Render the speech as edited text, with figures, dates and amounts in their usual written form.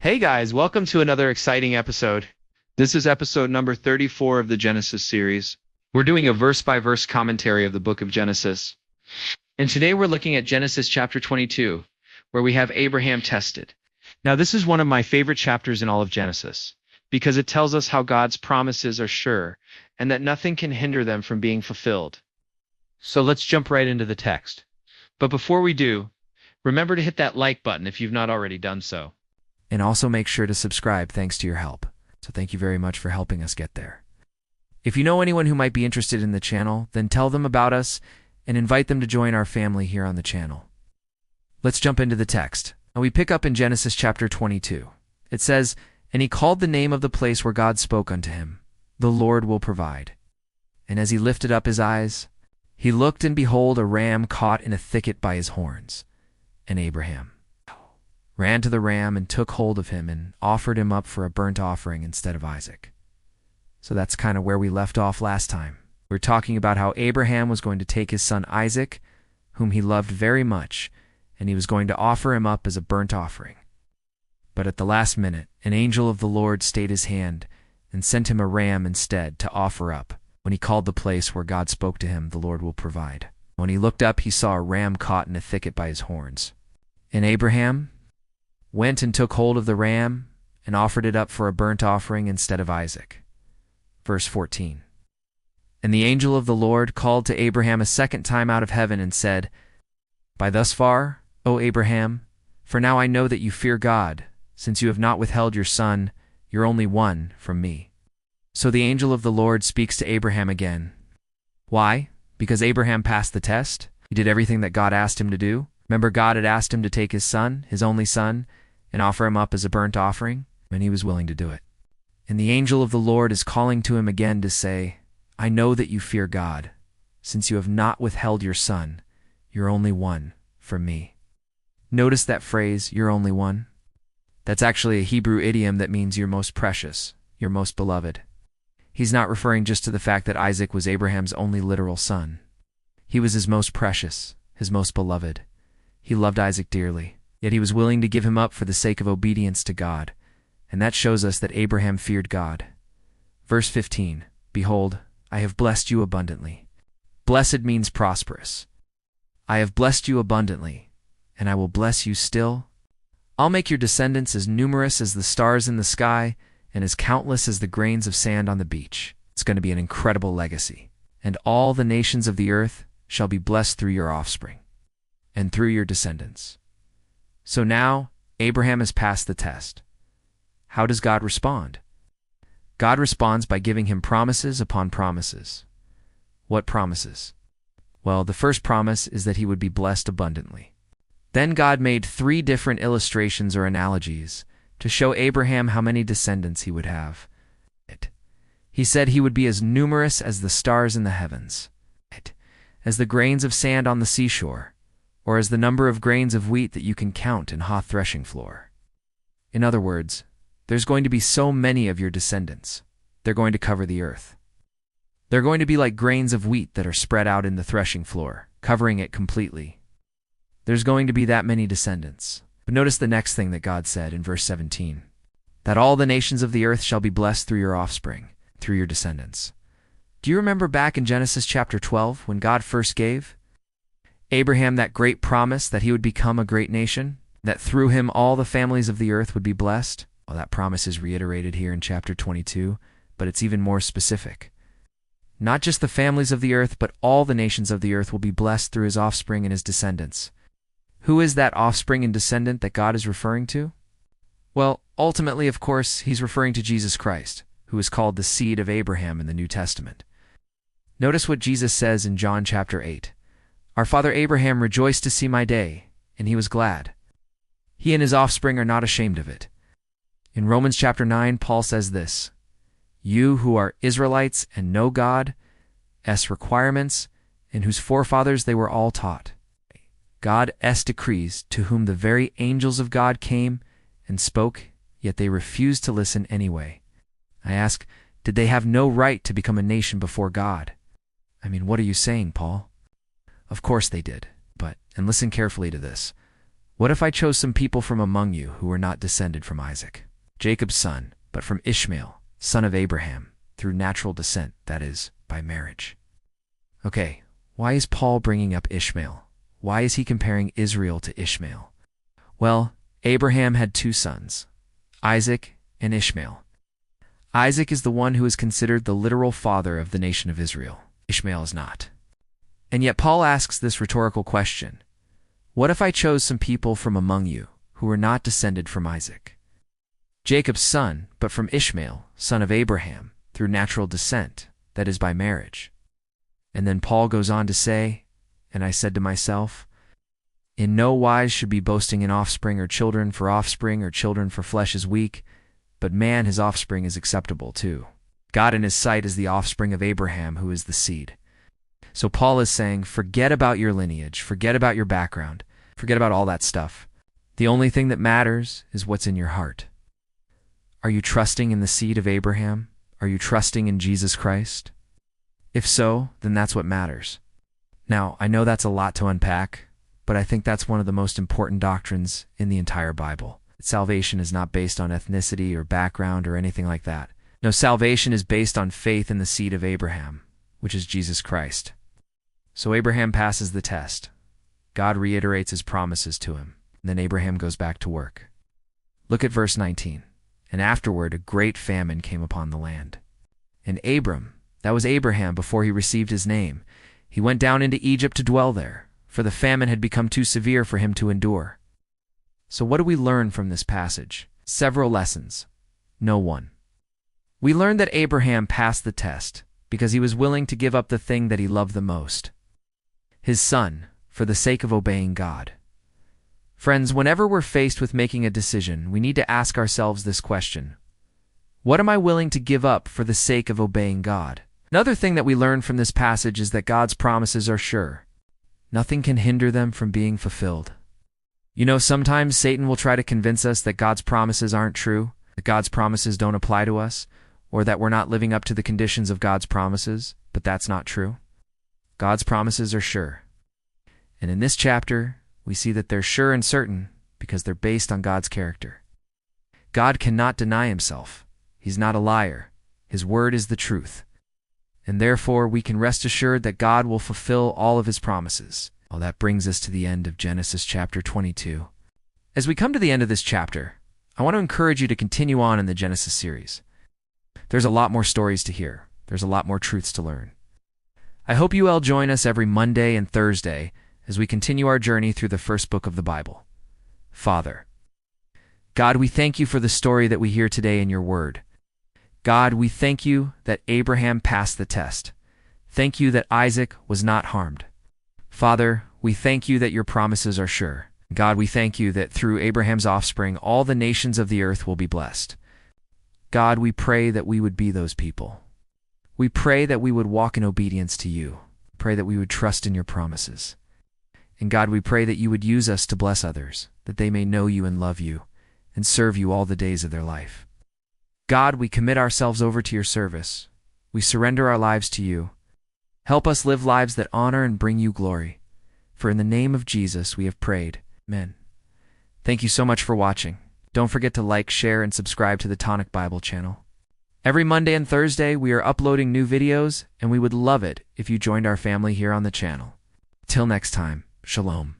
Hey guys, welcome to another exciting episode. This is episode number 34 of the Genesis series. We're doing a verse-by-verse commentary of the book of Genesis. And today we're looking at Genesis chapter 22, where we have Abraham tested. Now this is one of my favorite chapters in all of Genesis, because it tells us how God's promises are sure, and that nothing can hinder them from being fulfilled. So let's jump right into the text. But before we do, remember to hit that like button if you've not already done so. And also make sure to subscribe thanks to your help. So thank you very much for helping us get there. If you know anyone who might be interested in the channel, then tell them about us and invite them to join our family here on the channel. Let's jump into the text. And we pick up in Genesis chapter 22. It says, "And he called the name of the place where God spoke unto him, The Lord will provide. And as he lifted up his eyes, he looked, and behold, a ram caught in a thicket by his horns. And Abraham ran to the ram and took hold of him and offered him up for a burnt offering instead of Isaac." So that's kind of where we left off last time. We're talking about how Abraham was going to take his son Isaac, whom he loved very much, and he was going to offer him up as a burnt offering. But at the last minute, an angel of the Lord stayed his hand and sent him a ram instead to offer up. When he called the place where God spoke to him, "The Lord will provide." When he looked up, he saw a ram caught in a thicket by his horns. And Abraham went and took hold of the ram and offered it up for a burnt offering instead of Isaac. Verse 14. And the angel of the Lord called to Abraham a second time out of heaven and said, "By thus far, O Abraham, for now I know that you fear God, since you have not withheld your son, your only one, from me." So the angel of the Lord speaks to Abraham again. Why? Because Abraham passed the test? He did everything that God asked him to do? Remember, God had asked him to take his son, his only son, and offer him up as a burnt offering, and he was willing to do it. And the angel of the Lord is calling to him again to say, "I know that you fear God, since you have not withheld your son, your only one, from me." Notice that phrase, "your only one"? That's actually a Hebrew idiom that means your most precious, your most beloved. He's not referring just to the fact that Isaac was Abraham's only literal son. He was his most precious, his most beloved. He loved Isaac dearly, yet he was willing to give him up for the sake of obedience to God, and that shows us that Abraham feared God. Verse 15, "Behold, I have blessed you abundantly." Blessed means prosperous. I have blessed you abundantly, and I will bless you still. I'll make your descendants as numerous as the stars in the sky and as countless as the grains of sand on the beach. It's going to be an incredible legacy. And all the nations of the earth shall be blessed through your offspring and through your descendants. So now Abraham has passed the test. How does God respond? God responds by giving him promises upon promises. What promises? Well, the first promise is that he would be blessed abundantly. Then God made 3 different illustrations or analogies to show Abraham how many descendants he would have. He said he would be as numerous as the stars in the heavens, as the grains of sand on the seashore, or as the number of grains of wheat that you can count in a threshing floor. In other words, there's going to be so many of your descendants. They're going to cover the earth. They're going to be like grains of wheat that are spread out in the threshing floor, covering it completely. There's going to be that many descendants. But notice the next thing that God said in verse 17, that all the nations of the earth shall be blessed through your offspring, through your descendants. Do you remember back in Genesis chapter 12 when God first gave Abraham that great promise that he would become a great nation, that through him all the families of the earth would be blessed? Well, that promise is reiterated here in chapter 22, but it's even more specific. Not just the families of the earth, but all the nations of the earth will be blessed through his offspring and his descendants. Who is that offspring and descendant that God is referring to? Well, ultimately, of course, he's referring to Jesus Christ, who is called the seed of Abraham in the New Testament. Notice what Jesus says in John chapter 8. "Our father Abraham rejoiced to see my day, and he was glad. He and his offspring are not ashamed of it." In Romans chapter 9, Paul says this, "You who are Israelites and know God's requirements, and whose forefathers they were all taught. God's decrees, to whom the very angels of God came and spoke, yet they refused to listen anyway." I ask, did they have no right to become a nation before God? I mean, what are you saying, Paul? Of course they did, but, and listen carefully to this, What if I chose some people from among you who were not descended from Isaac, Jacob's son, but from Ishmael, son of Abraham, through natural descent, that is, by marriage? Okay, why is Paul bringing up Ishmael? Why is he comparing Israel to Ishmael? Well, Abraham had two sons, Isaac and Ishmael. Isaac is the one who is considered the literal father of the nation of Israel. Ishmael is not. And yet Paul asks this rhetorical question: what if I chose some people from among you who were not descended from Isaac, Jacob's son, but from Ishmael, son of Abraham, through natural descent, that is, by marriage? And then Paul goes on to say, and I said to myself, in no wise should be boasting in offspring or children, for offspring or children for flesh is weak, but man his offspring is acceptable too. God in his sight is the offspring of Abraham, who is the seed. So Paul is saying, forget about your lineage, forget about your background, forget about all that stuff. The only thing that matters is what's in your heart. Are you trusting in the seed of Abraham? Are you trusting in Jesus Christ? If so, then that's what matters. Now, I know that's a lot to unpack, but I think that's one of the most important doctrines in the entire Bible. Salvation is not based on ethnicity or background or anything like that. No, salvation is based on faith in the seed of Abraham, which is Jesus Christ. So Abraham passes the test. God reiterates his promises to him. Then Abraham goes back to work. Look at verse 19. And afterward a great famine came upon the land. And Abram, that was Abraham before he received his name, he went down into Egypt to dwell there, for the famine had become too severe for him to endure. So what do we learn from this passage? Several lessons. No one. We learn that Abraham passed the test because he was willing to give up the thing that he loved the most, his son, for the sake of obeying God. Friends, whenever we're faced with making a decision, we need to ask ourselves this question: what am I willing to give up for the sake of obeying God? Another thing that we learn from this passage is that God's promises are sure. Nothing can hinder them from being fulfilled. You know, sometimes Satan will try to convince us that God's promises aren't true, that God's promises don't apply to us, or that we're not living up to the conditions of God's promises, but that's not true. God's promises are sure. And in this chapter, we see that they're sure and certain because they're based on God's character. God cannot deny himself. He's not a liar. His word is the truth. And therefore, we can rest assured that God will fulfill all of his promises. Well, that brings us to the end of Genesis chapter 22. As we come to the end of this chapter, I want to encourage you to continue on in the Genesis series. There's a lot more stories to hear. There's a lot more truths to learn. I hope you all join us every Monday and Thursday as we continue our journey through the first book of the Bible. Father, God, we thank you for the story that we hear today in your word. God, we thank you that Abraham passed the test. Thank you that Isaac was not harmed. Father, we thank you that your promises are sure. God, we thank you that through Abraham's offspring, all the nations of the earth will be blessed. God, we pray that we would be those people. We pray that we would walk in obedience to you. Pray that we would trust in your promises. And God, we pray that you would use us to bless others, that they may know you and love you, and serve you all the days of their life. God, we commit ourselves over to your service. We surrender our lives to you. Help us live lives that honor and bring you glory. For in the name of Jesus we have prayed. Amen. Thank you so much for watching. Don't forget to like, share, and subscribe to the Tonic Bible channel. Every Monday and Thursday we are uploading new videos, and we would love it if you joined our family here on the channel. Till next time, Shalom.